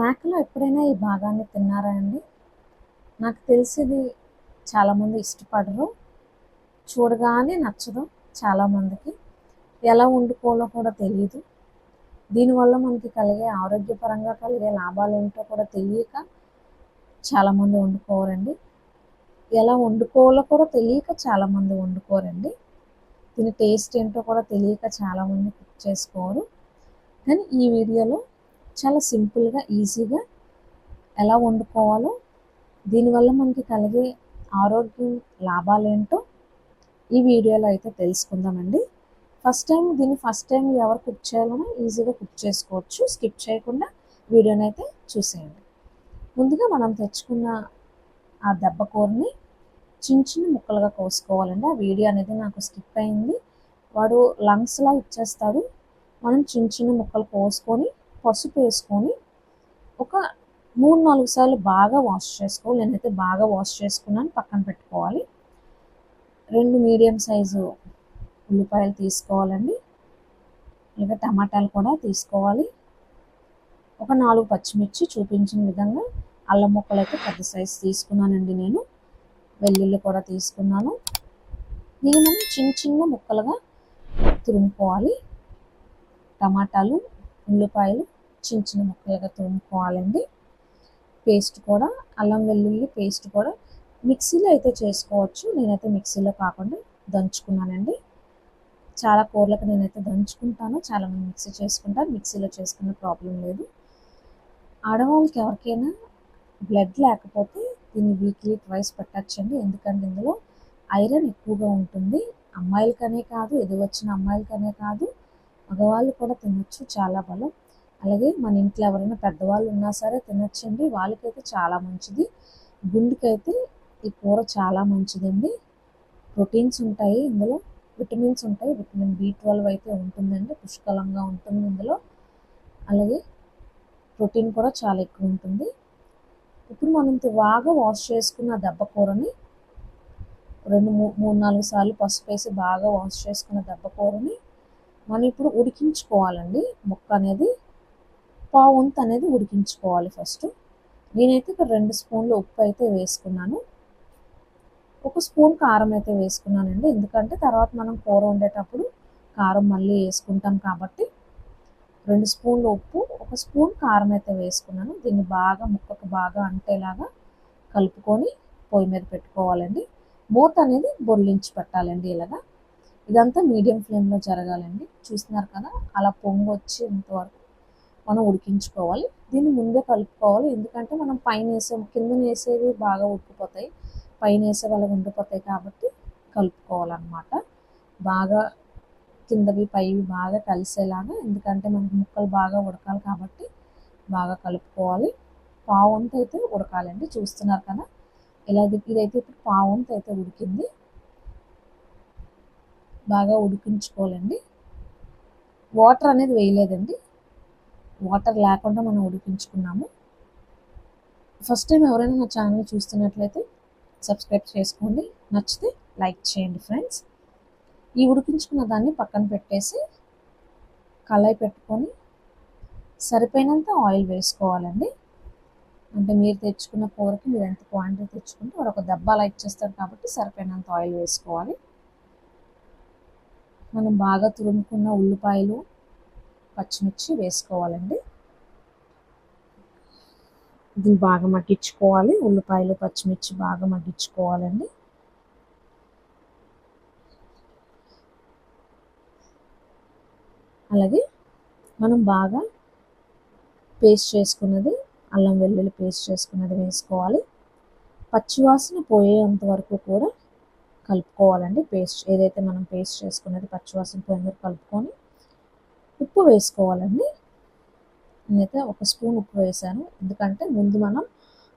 స్నాక్‌లో ఎప్పుడైనా ఈ భాగాన్ని తిన్నారా అండి? నాకు తెలిసి ఇది చాలామంది ఇష్టపడరు. చూడగానే నచ్చదు చాలామందికి. ఎలా వండుకోవాలో కూడా తెలీదు. దీనివల్ల మనకి కలిగే ఆరోగ్యపరంగా కలిగే లాభాలేంటో కూడా తెలియక చాలామంది వండుకోరండి. ఎలా వండుకోవాలో కూడా తెలియక చాలామంది వండుకోరండి. దీని టేస్ట్ ఏంటో కూడా తెలియక చాలామంది కుక్ చేసుకోరు. కానీ ఈ వీడియోలో చాలా సింపుల్గా, ఈజీగా ఎలా వండుకోవాలో, దీనివల్ల మనకి కలిగే ఆరోగ్యం లాభాలేంటో ఈ వీడియోలో అయితే తెలుసుకుందామండి. ఫస్ట్ టైం ఎవరు కుక్ చేయాలన్నా ఈజీగా కుక్ చేసుకోవచ్చు. స్కిప్ చేయకుండా వీడియోని అయితే చూసేయండి. ముందుగా మనం తెచ్చుకున్న ఆ దెబ్బ కూరని చిన్న చిన్న ముక్కలుగా కోసుకోవాలండి. ఆ వీడియో అనేది నాకు స్కిప్ అయింది. వాడు లంగ్స్లా ఇచ్చేస్తాడు. మనం చిన్న చిన్న ముక్కలు కోసుకొని పసుపు వేసుకొని ఒక 3-4 సార్లు బాగా వాష్ చేసుకోవాలి. నేనైతే బాగా వాష్ చేసుకున్నాను, పక్కన పెట్టుకోవాలి. 2 మీడియం సైజు ఉల్లిపాయలు తీసుకోవాలండి. ఇంకా టమాటాలు కూడా తీసుకోవాలి. ఒక 4 పచ్చిమిర్చి చూపించిన విధంగా, అల్లం ముక్కలు అయితే పెద్ద సైజు తీసుకున్నానండి నేను. వెల్లుల్లి కూడా తీసుకున్నాను. దీన్ని మనం చిన్న చిన్న ముక్కలుగా తురుముకోవాలి. టమాటాలు, ఉల్లిపాయలు చిన్న చిన్న ముక్కలుగా తురుముకోవాలండి. పేస్ట్ కూడా, అల్లం వెల్లుల్లి పేస్ట్ కూడా మిక్సీలో అయితే చేసుకోవచ్చు. నేనైతే మిక్సీలో కాకుండా దంచుకున్నానండి. చాలా కూరలకు నేనైతే దంచుకుంటాను, చాలామంది మిక్సీ చేసుకుంటారు. మిక్సీలో చేసుకునే ప్రాబ్లం లేదు. ఆడవాళ్ళకి ఎవరికైనా బ్లడ్ లేకపోతే దీన్ని వీక్లీ ట్వైస్ పెట్టచ్చండి. ఎందుకంటే ఇందులో ఐరన్ ఎక్కువగా ఉంటుంది. అమ్మాయిలకనే కాదు, వచ్చిన అమ్మాయిలకనే కాదు, మగవాళ్ళు కూడా తినొచ్చు, చాలా బలం. అలాగే మన ఇంట్లో ఎవరైనా పెద్దవాళ్ళు ఉన్నా సరే తినొచ్చండి. వాళ్ళకైతే చాలా మంచిది. గుండెకైతే ఈ కూర చాలా మంచిదండి. ప్రోటీన్స్ ఉంటాయి ఇందులో, విటమిన్స్ ఉంటాయి. విటమిన్ B12 అయితే ఉంటుందండి, పుష్కలంగా ఉంటుంది ఇందులో. అలాగే ప్రోటీన్ కూడా చాలా ఎక్కువ ఉంటుంది. ఇప్పుడు మనం బాగా వాష్ చేసుకున్న దెబ్బ కూరని 3-4 సార్లు పసుపు వేసి బాగా వాష్ చేసుకున్న దెబ్బ కూరని మనం ఇప్పుడు ఉడికించుకోవాలండి. ముక్క అనేది పావుంత అనేది ఉడికించుకోవాలి ఫస్ట్. నేనైతే ఇక్కడ 2 స్పూన్లు ఉప్పు అయితే వేసుకున్నాను. 1 స్పూన్ కారం అయితే వేసుకున్నానండి. ఎందుకంటే తర్వాత మనం కూర వండేటప్పుడు కారం మళ్ళీ వేసుకుంటాం కాబట్టి 2 స్పూన్లు ఉప్పు, 1 స్పూన్ కారం అయితే వేసుకున్నాను. దీన్ని బాగా ముక్కకు బాగా అంటేలాగా కలుపుకొని పొయ్యి మీద పెట్టుకోవాలండి. మూత అనేది బొర్లించి పెట్టాలండి. ఇలాగా ఇదంతా మీడియం ఫ్లేమ్లో జరగాలండి. చూస్తున్నారు కదా, అలా పొంగు వచ్చేంతవరకు మనం ఉడికించుకోవాలి. దీన్ని ముందే కలుపుకోవాలి. ఎందుకంటే మనం పైన కింద వేసేవి బాగా ఉడికిపోతాయి, పైన వేసే వాళ్ళకి ఉండిపోతాయి కాబట్టి కలుపుకోవాలన్నమాట. బాగా కిందవి పైవి బాగా కలిసేలాగా, ఎందుకంటే మనకి ముక్కలు బాగా ఉడకాలి కాబట్టి బాగా కలుపుకోవాలి. పావుంత అయితే ఉడకాలండి. చూస్తున్నారు కదా, ఇదైతే ఇప్పుడు పావుంత అయితే ఉడికింది. బాగా ఉడికించుకోవాలండి. వాటర్ అనేది వేయలేదండి, వాటర్ లేకుండా మనం ఉడికించుకున్నాము. ఫస్ట్ టైం ఎవరైనా నా ఛానల్ చూస్తున్నట్లయితే సబ్స్క్రైబ్ చేసుకోండి, నచ్చితే లైక్ చేయండి ఫ్రెండ్స్. ఈ ఉడికించుకున్న దాన్ని పక్కన పెట్టేసి కళాయి పెట్టుకొని సరిపోయినంత ఆయిల్ వేసుకోవాలండి. అంటే మీరు తెచ్చుకున్న కూరకి మీరు ఎంత క్వాంటిటీ తెచ్చుకుంటే వాడు ఒక దెబ్బ అలా ఇచ్చేస్తారు కాబట్టి సరిపోయినంత ఆయిల్ వేసుకోవాలి. మనం బాగా తురుముకున్న ఉల్లిపాయలు, పచ్చిమిర్చి వేసుకోవాలండి. దీన్ని బాగా మగ్గించుకోవాలి. ఉల్లిపాయలు, పచ్చిమిర్చి బాగా మగ్గించుకోవాలండి. అలాగే మనం బాగా పేస్ట్ చేసుకున్నది, అల్లం వెల్లుల్లి పేస్ట్ చేసుకున్నది వేసుకోవాలి. పచ్చివాసన పోయేంత వరకు కూడా కలుపుకోవాలండి. పేస్ట్ ఏదైతే మనం పేస్ట్ చేసుకున్నది పచ్చివాసన పోయేంత వరకు కలుపుకొని ఉప్పు వేసుకోవాలండి. నేనైతే 1 స్పూన్ ఉప్పు వేసాను, ఎందుకంటే ముందు మనం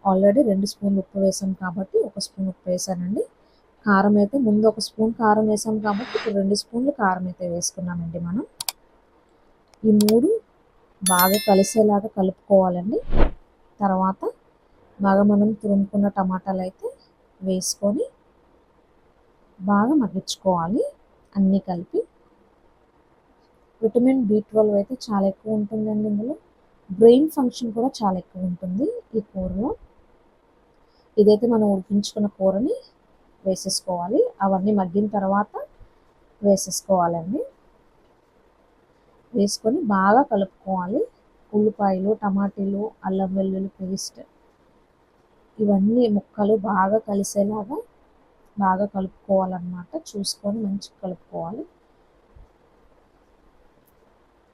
ఆల్రెడీ 2 స్పూన్లు ఉప్పు వేసాం కాబట్టి 1 స్పూన్ ఉప్పు వేసానండి. కారం అయితే ముందు 1 స్పూన్ కారం వేసాం కాబట్టి ఇప్పుడు 2 స్పూన్లు కారం అయితే వేసుకున్నామండి. మనం ఈ 3 బాగా కలిసేలాగా కలుపుకోవాలండి. తర్వాత బాగా మనం తురుముకున్న టమాటాలు అయితే వేసుకొని బాగా మగ్గించుకోవాలి అన్నీ కలిపి. విటమిన్ B12 అయితే చాలా ఎక్కువ ఉంటుందండి ఇందులో. బ్రెయిన్ ఫంక్షన్ కూడా చాలా ఎక్కువ ఉంటుంది ఈ కూరలో. ఇదైతే మనం ఉడికించుకున్న కూరని వేసేసుకోవాలి. అవన్నీ మగ్గిన తర్వాత వేసేసుకోవాలండి. వేసుకొని బాగా కలుపుకోవాలి. ఉల్లిపాయలు, టమాటీలు, అల్లం వెల్లుల్లి పేస్ట్ ఇవన్నీ ముక్కలు బాగా కలిసేలాగా బాగా కలుపుకోవాలన్నమాట. చూసుకొని మంచిగా కలుపుకోవాలి.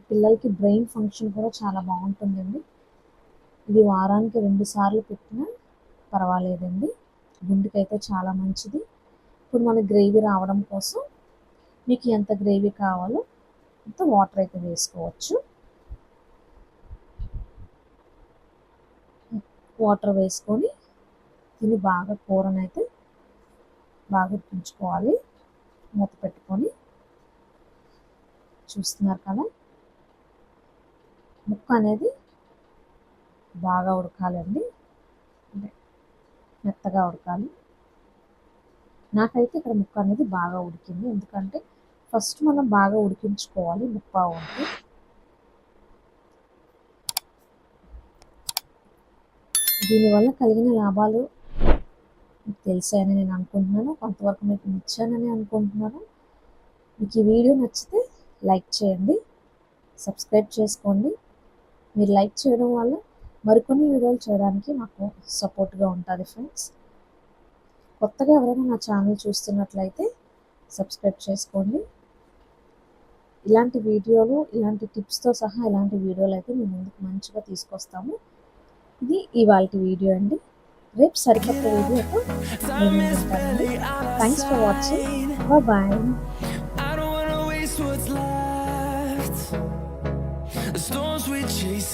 పిల్లలకి బ్రెయిన్ ఫంక్షన్ కూడా చాలా బాగుంటుందండి. ఇది వారానికి 2 సార్లు పెట్టినా పర్వాలేదండి. గుండెకైతే చాలా మంచిది. ఇప్పుడు మన గ్రేవీ రావడం కోసం మీకు ఎంత గ్రేవీ కావాలో అంత వాటర్ అయితే వేసుకోవచ్చు. వాటర్ వేసుకొని దీన్ని బాగా కూరనైతే బాగా ఉడికించుకోవాలి. మూత పెట్టుకొని. చూస్తున్నారు కదా, ముక్క అనేది బాగా ఉడకాలండి, అంటే మెత్తగా ఉడకాలి. నాకైతే ఇక్కడ ముక్క అనేది బాగా ఉడికింది, ఎందుకంటే ఫస్ట్ మనం బాగా ఉడికించుకోవాలి ముప్ప వంటి. దీనివల్ల కలిగిన లాభాలు మీకు తెలిసాయని నేను అనుకుంటున్నాను. కొంతవరకు మీకు నచ్చానని అనుకుంటున్నాను. మీకు ఈ వీడియో నచ్చితే లైక్ చేయండి, సబ్స్క్రైబ్ చేసుకోండి. మీరు లైక్ చేయడం వల్ల మరికొన్ని వీడియోలు చేయడానికి నాకు సపోర్ట్గా ఉంటుంది ఫ్రెండ్స్. కొత్తగా ఎవరైనా నా ఛానల్ చూస్తున్నట్లయితే సబ్స్క్రైబ్ చేసుకోండి. ఇలాంటి వీడియోలు, ఇలాంటి టిప్స్తో సహా ఇలాంటి వీడియోలు అయితే మేము ముందుకు మంచిగా తీసుకొస్తాము. ఇది ఇవాల్టి వీడియో అండి. రేపు సరికొత్త వీడియోతో నేను ఉంటానండి. Thanks for watching. Bye. The storms we chase